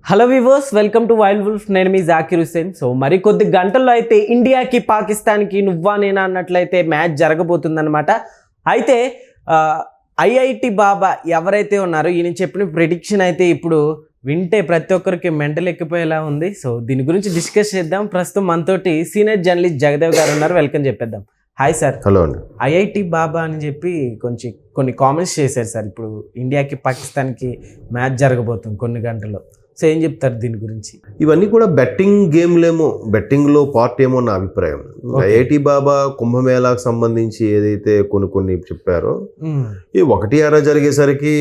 Hello viewers, welcome to wild wolf. నేను మీ Zakir Hussain. So మరికొద్ది గంటల్లో అయితే ఇండియాకి పాకిస్తాన్కి నువ్వా నేనా అన్నట్లయితే మ్యాచ్ జరగబోతుందన్నమాట. అయితే ఐఐటి బాబా ఎవరైతే ఉన్నారో ఈయన చెప్పిన ప్రిడిక్షన్ అయితే ఇప్పుడు వింటే ప్రతి ఒక్కరికి మెంటల్ ఎక్కిపోయేలా ఉంది. సో దీని గురించి డిస్కస్ చేద్దాం. ప్రస్తుతం మనతోటి సీనియర్ జర్నలిస్ట్ జగదేవ్ గారు ఉన్నారు. వెల్కమ్ చెప్పేద్దాం. Hi sir. హలో అండి. ఐఐటి బాబా అని చెప్పి కొన్ని కామెంట్స్ చేశారు సార్. ఇప్పుడు ఇండియాకి పాకిస్తాన్కి మ్యాచ్ జరగబోతుంది కొన్ని గంటల్లో. సో ఏం చెప్తారు దీని గురించి? ఇవన్నీ కూడా బెట్టింగ్ గేమ్లేమో, బెట్టింగ్లో పార్ట్ ఏమో నా అభిప్రాయం. ఐఐటి బాబా కుంభమేళాకు సంబంధించి ఏదైతే కొన్ని చెప్పారో ఈ ఒకటి అర జరిగేసరికి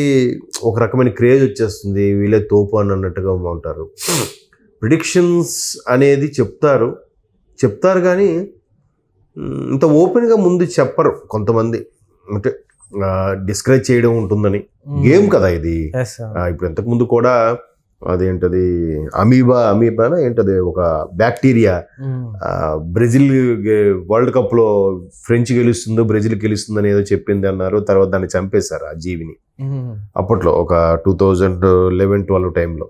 ఒక రకమైన క్రేజ్ వచ్చేస్తుంది. వీళ్ళే తోపు అని అన్నట్టుగా ఉంటారు. ప్రిడిక్షన్స్ అనేది చెప్తారు కానీ ఇంత ఓపెన్గా ముందు చెప్పరు కొంతమంది. అంటే డిస్కరేజ్ చేయడం ఉంటుందని. గేమ్ కదా ఇది. ఇప్పుడు ఇంతకుముందు కూడా అదేంటది అమీబానా ఏంటది ఒక బ్యాక్టీరియా బ్రెజిల్ వరల్డ్ కప్లో ఫ్రెంచ్ గెలుస్తుందో బ్రెజిల్ గెలుస్తుందని ఏదో చెప్పింది అన్నారు. తర్వాత దాన్ని చంపేశారు ఆ జీవిని అప్పట్లో ఒక 2011-12 టైంలో.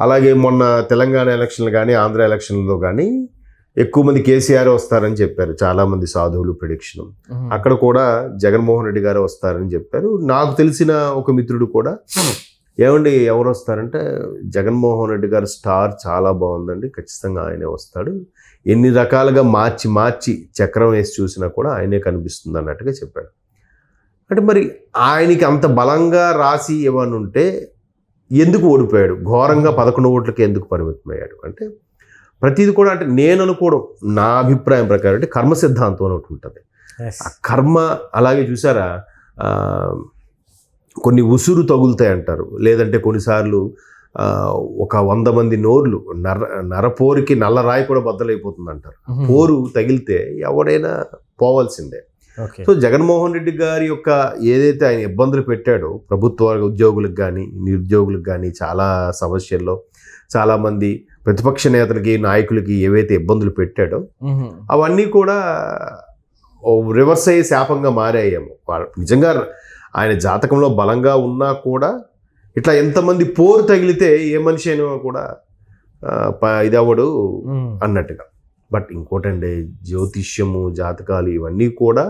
అలాగే మొన్న తెలంగాణ ఎలక్షన్లు కానీ ఆంధ్ర ఎలక్షన్లో కానీ ఎక్కువ మంది కేసీఆర్ వస్తారని చెప్పారు చాలా మంది సాధువులు ప్రిడిక్షన్. అక్కడ కూడా జగన్మోహన్ రెడ్డి గారు వస్తారని చెప్పారు. నాకు తెలిసిన ఒక మిత్రుడు కూడా ఏమండి ఎవరు వస్తారంటే జగన్మోహన్ రెడ్డి గారు స్టార్ చాలా బాగుందండి, ఖచ్చితంగా ఆయనే వస్తాడు, ఎన్ని రకాలుగా మార్చి చక్రం వేసి చూసినా కూడా ఆయనే కనిపిస్తుంది అన్నట్టుగా చెప్పాడు. అంటే మరి ఆయనకి అంత బలంగా రాసి ఇవ్వని ఉంటే ఎందుకు ఓడిపోయాడు? ఘోరంగా 11 ఓట్లకి ఎందుకు పరిమితమయ్యాడు? అంటే ప్రతిది కూడా అంటే నేను అనుకోవడం, నా అభిప్రాయం ప్రకారం అంటే కర్మ సిద్ధాంతం అని ఒకటి ఉంటుంది. ఆ కర్మ అలాగే చూసారా, కొన్ని ఉసురు తగులుతాయి అంటారు. లేదంటే కొన్నిసార్లు ఒక 100 మంది నోర్లు నరపోరికి నల్ల రాయి కూడా బద్దలైపోతుంది అంటారు. పోరు తగిలితే ఎవడైనా పోవాల్సిందే. సో జగన్మోహన్ రెడ్డి గారి యొక్క ఏదైతే ఆయన ఇబ్బందులు పెట్టాడో ప్రభుత్వ ఉద్యోగులకు కానీ నిరుద్యోగులకు కానీ చాలా సమస్యల్లో చాలామంది ప్రతిపక్ష నేతలకి నాయకులకి ఏవైతే ఇబ్బందులు పెట్టాడో అవన్నీ కూడా రివర్స్ అయ్యి శాపంగా మారాయేమో. నిజంగా ఆయన జాతకంలో బలంగా ఉన్నా కూడా ఇట్లా ఎంతమంది పోరు తగిలితే ఏ మనిషి అయినా కూడా ఇదవ్వడు అన్నట్టుగా. బట్ ఇంకోటండి, జ్యోతిష్యము జాతకాలు ఇవన్నీ కూడా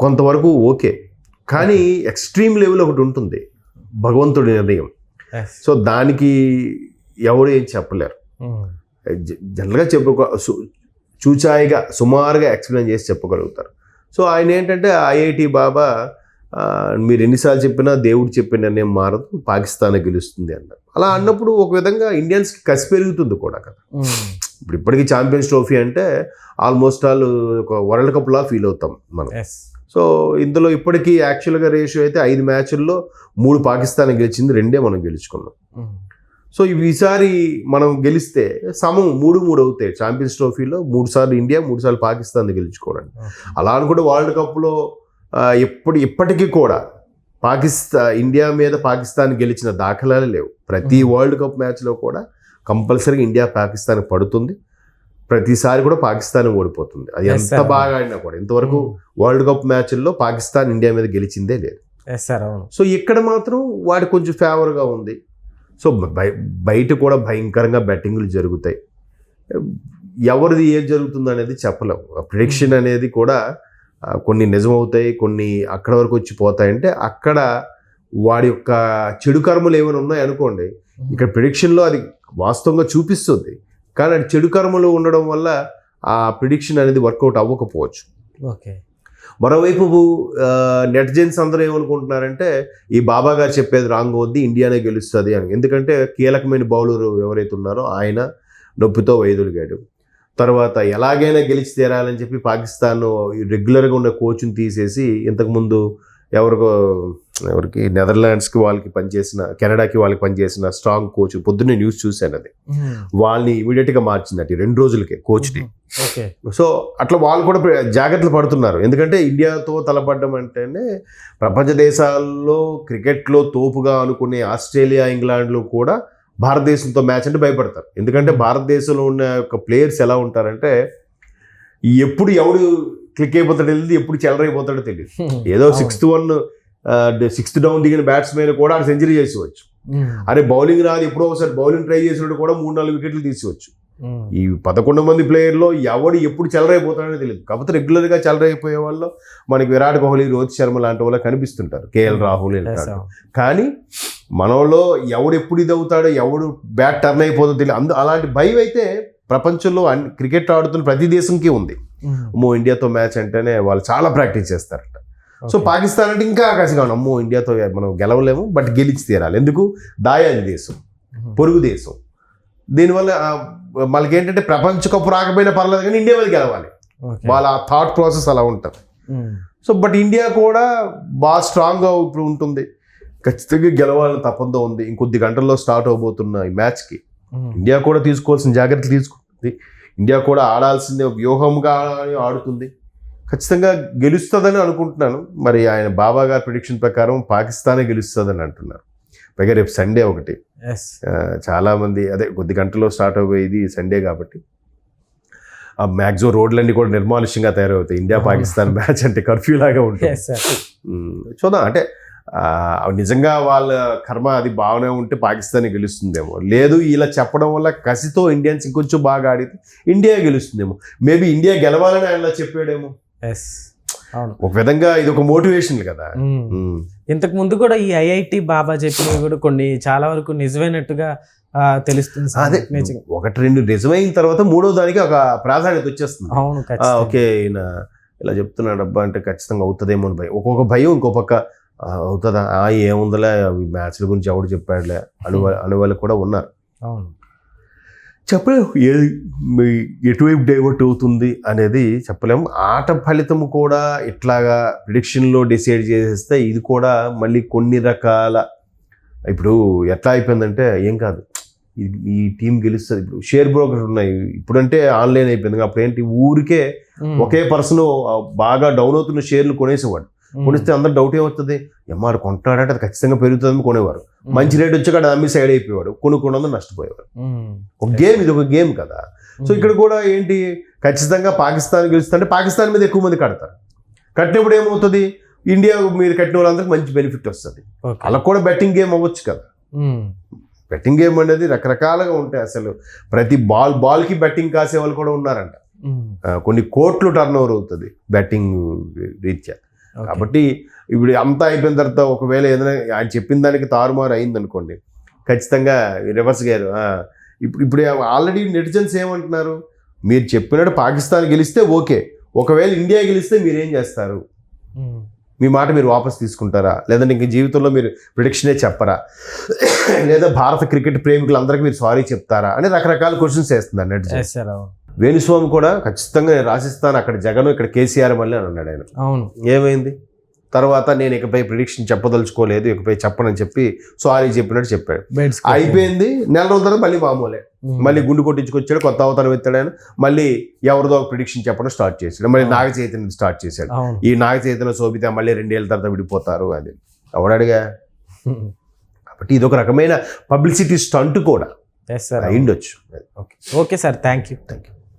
కొంతవరకు ఓకే, కానీ ఎక్స్ట్రీమ్ లెవెల్ ఒకటి ఉంటుంది, భగవంతుడి నిర్ణయం. సో దానికి ఎవరు ఏం చెప్పలేరు. జనరల్గా చూచాయిగా సుమారుగా ఎక్స్ప్లెయిన్ చేసి చెప్పగలుగుతారు. సో ఆయన ఏంటంటే ఐఐటి బాబా మీరు ఎన్నిసార్లు చెప్పినా దేవుడు చెప్పిన నిర్ణయం మారదు, పాకిస్తాన్ గెలుస్తుంది అన్నారు. అలా అన్నప్పుడు ఒక విధంగా ఇండియన్స్కి కసి పెరుగుతుంది కూడా కదా. ఇప్పటికీ ఛాంపియన్స్ ట్రోఫీ అంటే ఆల్మోస్ట్ ఆల్ ఒక వరల్డ్ కప్లా ఫీల్ అవుతాం మనం. సో ఇందులో ఇప్పటికీ యాక్చువల్గా రేషియో అయితే 5 మ్యాచ్ల్లో 3 పాకిస్తాన్ గెలిచింది, 2 మనం గెలుచుకున్నాం. సో ఈసారి మనం గెలిస్తే సమం 3-3 అవుతాయి. ఛాంపియన్స్ ట్రోఫీలో 3 సార్లు ఇండియా, 3 సార్లు పాకిస్తాన్ గెలుచుకోవడానికి. అలా అనుకుంటే వరల్డ్ కప్లో ఇప్పటికీ కూడా ఇండియా మీద పాకిస్తాన్ గెలిచిన దాఖలాలు లేవు. ప్రతి వరల్డ్ కప్ మ్యాచ్లో కూడా కంపల్సరీగా ఇండియా పాకిస్తాన్ పడుతుంది. ప్రతిసారి కూడా పాకిస్తాన్ ఓడిపోతుంది. అది ఎంత బాగా ఆడినా కూడా ఇంతవరకు వరల్డ్ కప్ మ్యాచ్ల్లో పాకిస్తాన్ ఇండియా మీద గెలిచిందే లేదు. సో ఇక్కడ మాత్రం వాడి కొంచెం ఫేవర్గా ఉంది. సో బయట కూడా భయంకరంగా బెట్టింగ్లు జరుగుతాయి. ఎవరిది ఏది జరుగుతుంది అనేది చెప్పలేము. ప్రిడిక్షన్ అనేది కూడా కొన్ని నిజమవుతాయి, కొన్ని అక్కడ వరకు వచ్చి పోతాయంటే అక్కడ వాడి యొక్క చెడు కర్మలు ఏమైనా ఉన్నాయనుకోండి, ఇక్కడ ప్రిడిక్షన్లో అది వాస్తవంగా చూపిస్తుంది, కానీ అది చెడు కర్మలు ఉండడం వల్ల ఆ ప్రిడిక్షన్ అనేది వర్కౌట్ అవ్వకపోవచ్చు. ఓకే. మరోవైపు నెటిజన్స్ అందరూ ఏమనుకుంటున్నారంటే ఈ బాబా గారు చెప్పేది రాంగ్ అవుద్ది, ఇండియానే గెలుస్తుంది అని. ఎందుకంటే కీలకమైన బౌలర్ ఎవరైతే ఉన్నారో ఆయన నొప్పితో వైదొలిగాడు. తర్వాత ఎలాగైనా గెలిచి తీరాలని చెప్పి పాకిస్తాన్ రెగ్యులర్గా ఉన్న కోచ్ని తీసేసి ఇంతకుముందు ఎవరికి నెదర్లాండ్స్కి వాళ్ళకి పనిచేసిన, కెనడాకి వాళ్ళకి పనిచేసిన స్ట్రాంగ్ కోచ్ పొద్దున్నే న్యూస్ చూశాను, అది వాళ్ళని ఇమీడియట్గా మార్చిందట 2 రోజులకే కోచ్ని. సో అట్లా వాళ్ళు కూడా జాగ్రత్తలు పడుతున్నారు. ఎందుకంటే ఇండియాతో తలపడడం అంటేనే ప్రపంచ దేశాల్లో క్రికెట్లో తోపుగా అనుకునే ఆస్ట్రేలియా, ఇంగ్లాండ్లో కూడా భారతదేశంతో మ్యాచ్ అంటే భయపడతారు. ఎందుకంటే భారతదేశంలో ఉన్న యొక్క ప్లేయర్స్ ఎలా ఉంటారంటే ఎప్పుడు ఎవడు క్లిక్ అయిపోతాడో తెలియదు, ఎప్పుడు చెలరైపోతాడో తెలియదు. ఏదో 6th డౌన్ దిగిన బ్యాట్స్మెన్ కూడా సెంచరీ చేసుకోవచ్చు. అరే బౌలింగ్ రాదు, ఎప్పుడో ఒకసారి బౌలింగ్ ట్రై చేసినప్పుడు కూడా 3-4 వికెట్లు తీసుకోవచ్చు. ఈ 11 మంది ప్లేయర్లో ఎవడు ఎప్పుడు చెలరైపోతాడో తెలియదు. కాకపోతే రెగ్యులర్గా చెలరైపోయే వాళ్ళు మనకి విరాట్ కోహ్లీ, రోహిత్ శర్మ లాంటి వాళ్ళు కనిపిస్తుంటారు, కేఎల్ రాహుల్ ఇలాంటి. కానీ మనలో ఎవడు ఎప్పుడు ఇది అవుతాడో, ఎవడు బ్యాట్ టర్న్ అయిపోతుందో తెలియదు. అలాంటి భయం అయితే ప్రపంచంలో క్రికెట్ ఆడుతున్న ప్రతి దేశంకి ఉంది. అమ్మో ఇండియాతో మ్యాచ్ అంటేనే వాళ్ళు చాలా ప్రాక్టీస్ చేస్తారట. సో పాకిస్తాన్ అంటే ఇంకా ఆకాశంగా ఉంది, అమ్మో ఇండియాతో మనం గెలవలేము, బట్ గెలిచి తీరాలి. ఎందుకు? దాయాది దేశం, పొరుగు దేశం. దీనివల్ల వాళ్ళకి ఏంటంటే ప్రపంచ కప్ రాకపోయినా పర్లేదు కానీ ఇండియా మీద గెలవాలి, వాళ్ళ ఆ థాట్ ప్రాసెస్ అలా ఉంటుంది. సో బట్ ఇండియా కూడా బాగా స్ట్రాంగ్గా ఇప్పుడు ఉంటుంది, ఖచ్చితంగా గెలవాలని తప్పంతో ఉంది. ఇంకొద్ది గంటల్లో స్టార్ట్ అవబోతున్న ఈ మ్యాచ్కి ఇండియా కూడా తీసుకోవాల్సిన జాగ్రత్తలు తీసుకుంటుంది. ఇండియా కూడా ఆడాల్సిన వ్యూహంగా ఆడుతుంది, ఖచ్చితంగా గెలుస్తుందని అనుకుంటున్నాను. మరి ఆయన బాబా గారి ప్రిడిక్షన్ ప్రకారం పాకిస్తానే గెలుస్తుందని అంటున్నారు. పైగా రేపు సండే ఒకటి, చాలామంది అదే కొద్ది గంటల్లో స్టార్ట్ అవ్వేది సండే కాబట్టి ఆ మ్యాక్సిమం రోడ్లన్నీ కూడా నిర్మానుష్యంగా తయారవుతాయి. ఇండియా పాకిస్తాన్ మ్యాచ్ అంటే కర్ఫ్యూ లాగా ఉంటుంది. చూద్దాం, అంటే నిజంగా వాళ్ళ కర్మ అది బాగానే ఉంటే పాకిస్తాన్ గెలుస్తుందేమో, లేదు ఇలా చెప్పడం వల్ల కసితో ఇండియన్స్ ఇంకొంచెం బాగా ఆడితే ఇండియా గెలుస్తుందేమో. మేబీ ఇండియా గెలవాలని ఆయన చెప్పాడేమో. ఒక విధంగా ఇది ఒక మోటివేషన్ కదా. ఇంతకు ముందు కూడా ఈ ఐఐటి బాబా చెప్పినవి కూడా కొన్ని చాలా వరకు నిజమైనట్టుగా తెలుస్తుంది. అదే 1-2 నిజమైన తర్వాత 3వ దానికి ఒక ప్రాధాన్యత వచ్చేస్తుంది. అవును, ఓకే ఈయన ఇలా చెప్తున్నాడు అబ్బా అంటే ఖచ్చితంగా అవుతుందేమో అని భయం. ఒక్కొక్క భయం ఇంకో పక్క అవుతుందా, ఏముందలే మ్యాచ్ల గురించి ఎవడు చెప్పాడులే అనే వాళ్ళు కూడా ఉన్నారు. అవును, చెప్పలేము ఏది ఎటువైపు డైవర్ట్ అవుతుంది అనేది చెప్పలేము. ఆట ఫలితం కూడా ఇట్లాగా ప్రిడిక్షన్లో డిసైడ్ చేసేస్తే ఇది కూడా మళ్ళీ కొన్ని రకాల ఇప్పుడు ఎట్లా అయిపోయిందంటే ఏం కాదు ఈ టీం గెలుస్తుంది. ఇప్పుడు షేర్ బ్రోకర్ ఉన్నాయి, ఇప్పుడంటే ఆన్లైన్ అయిపోయింది. అప్పుడు ఏంటి ఊరికే ఒకే పర్సన్ బాగా డౌన్ అవుతున్న షేర్లు కొనేసేవాడు. కొనిస్తే అందరూ డౌట్ ఏమవుతుంది, ఎంఆర్ కొంటాడంటే అది ఖచ్చితంగా పెరుగుతుందని కొనేవారు. మంచి రేట్ వచ్చాక అమ్మి సైడ్ అయిపోయాడు, కొనుక్కోవడం నష్టపోయేవారు. ఒక గేమ్, ఇది ఒక గేమ్ కదా. సో ఇక్కడ కూడా ఏంటి, ఖచ్చితంగా పాకిస్తాన్ గెలుస్తుంటే పాకిస్తాన్ మీద ఎక్కువ మంది కడతారు. కట్టినప్పుడు ఏమవుతుంది, ఇండియా మీద కట్టిన వాళ్ళందరికీ మంచి బెనిఫిట్ వస్తుంది. అలా కూడా బెట్టింగ్ గేమ్ అవ్వచ్చు కదా. బెట్టింగ్ గేమ్ అనేది రకరకాలుగా ఉంటాయి. అసలు ప్రతి బాల్కి బెట్టింగ్ కాసే వాళ్ళు కూడా ఉన్నారంట. కొన్ని కోట్లు టర్న్ ఓవర్ అవుతుంది బెట్టింగ్ రీత్యా. కాబట్టి ఇప్పుడు అంతా అయిపోయిన తర్వాత ఒకవేళ ఏదైనా ఆయన చెప్పిన దానికి తారుమారు అయింది అనుకోండి, ఖచ్చితంగా రివర్స్ గారు ఇప్పుడు ఆల్రెడీ నెటిజన్స్ ఏమంటున్నారు, మీరు చెప్పినట్టు పాకిస్తాన్ గెలిస్తే ఓకే, ఒకవేళ ఇండియా గెలిస్తే మీరేం చేస్తారు, మీ మాట మీరు వాపస్ తీసుకుంటారా, లేదంటే ఇంక జీవితంలో మీరు ప్రిడిక్షనే చెప్పరా, లేదా భారత క్రికెట్ ప్రేమికులందరికీ మీరు సారీ చెప్తారా అని రకరకాల క్వశ్చన్స్ వేస్తున్నారు నెటిజన్స్. వేణుస్వామి కూడా ఖచ్చితంగా నేను రాసిస్తాను, అక్కడ జగన్ ఇక్కడ కేసీఆర్ మళ్ళీ అని అన్నాడు ఆయన. అవును, ఏమైంది తర్వాత నేను ఇకపై ప్రిడిక్షన్ చెప్పదలుచుకోలేదు, ఇకపై చెప్పనని చెప్పి సారీ చెప్పినట్టు చెప్పాడు. అయిపోయింది, నెల రోజుల తర్వాత మళ్ళీ మామూలే, మళ్ళీ గుండు కొట్టించుకొచ్చాడు, కొత్త అవతారం ఎత్తాడు ఆయన, మళ్ళీ ఎవరిదో ఒక ప్రిడిక్షన్ చెప్పడం స్టార్ట్ చేశాడు. మళ్ళీ నాగ చైతన్యం స్టార్ట్ చేశాడు. ఈ నాగ చైతన్య శోభిత మళ్ళీ 2 ఏళ్ళ తర్వాత విడిపోతారు అది ఎవడడిగా. కాబట్టి ఇది ఒక రకమైన పబ్లిసిటీ స్టంట్ కూడా అయ్యిండొచ్చు. Okay sir, thank you.